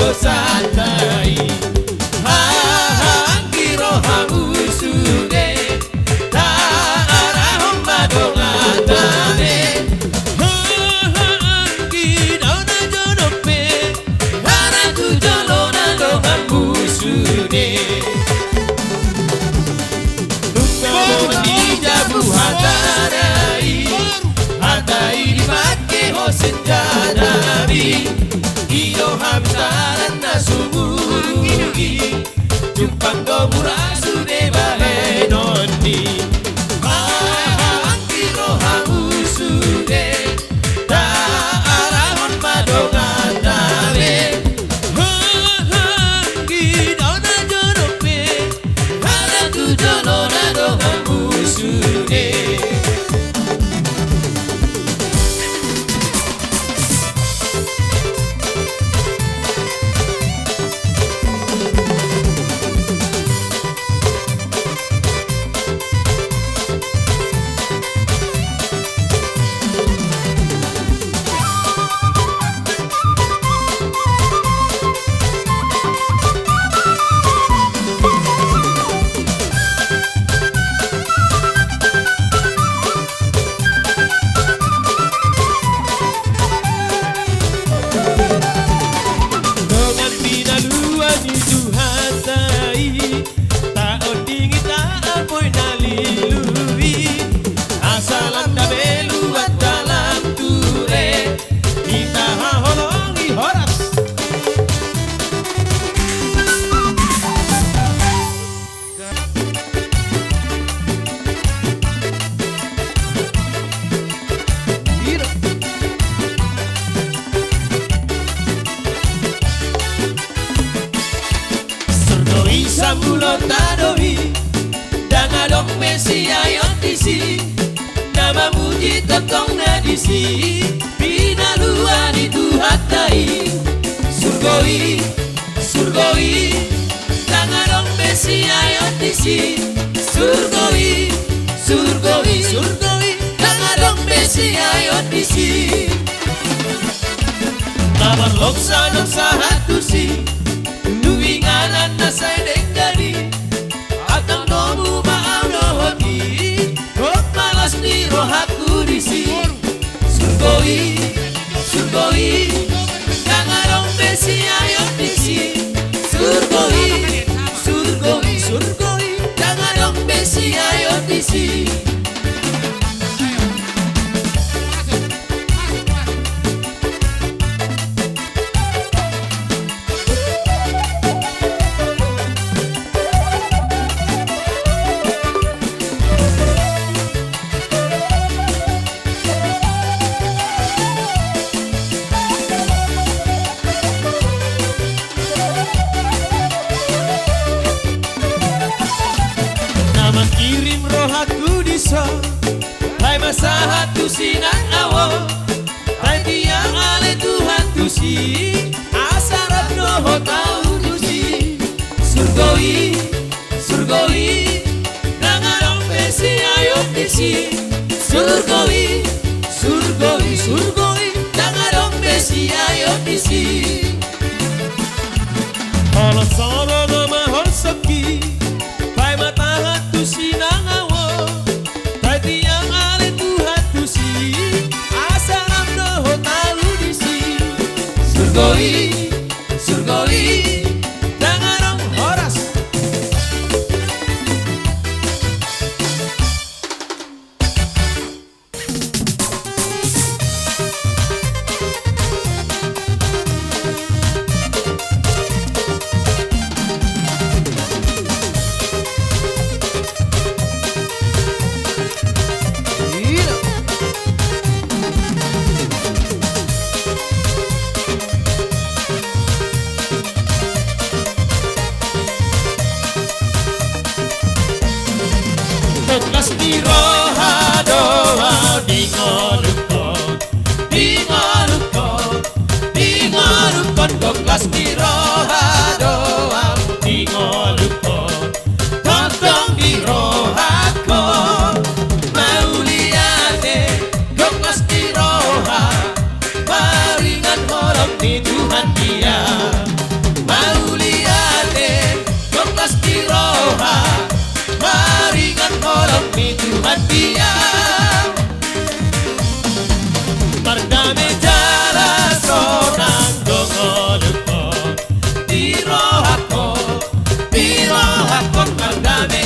santai hangiro hamusude tarahom badongatane hangidona jodope haraku jolona dongan musude nukaboni jabu hatarai hatai dipake ho senjadari Iyo habsaran na sumugi Jumpang go murasu de bahenoni Angkiro hamusude Taarahon madongan dare Hangidona jorope Haraku jolona dongan musude Sambulo tadohi Dangadong mesi ayon disi Nama muji totong nadisi Pinaluan itu hatai Surgoi, surgoi Dangadong mesi ayon disi Surgoi, surgoi, surgoi Dangadong mesi ayon disi Nama loksa noksa hatusi Nuinganan na say dengdari Atang nomu maaw no hoti Kok malas ni rohaku disi Surgoi, surgoi Kangarong besi ayon disi Surgoi, surgoi, surgoi Kangarong besi ayon disi Kirim rohaku diso Hai masa hatu sinang awo Hai tiang ale Tuhan tusi Asarap noho tau tusi Surgoi, surgoi Nangarong besi ayo disi Surgoi, surgoi, surgoi Nangarong besi ayo disi Halo soro nama horsoki Hai mata hatu sinang awo Hai tiang ale Tuhan tusi Asaram noho talu disi Surgoi, surgoi Nangarong horas Toklas di roha doa dingolukon Dingolukon, dingolukon Toklas di roha doa dingolukon Totong di roha ko Mauliane Toklas di roha Paringan horok di Tuhan dia roja con maldades.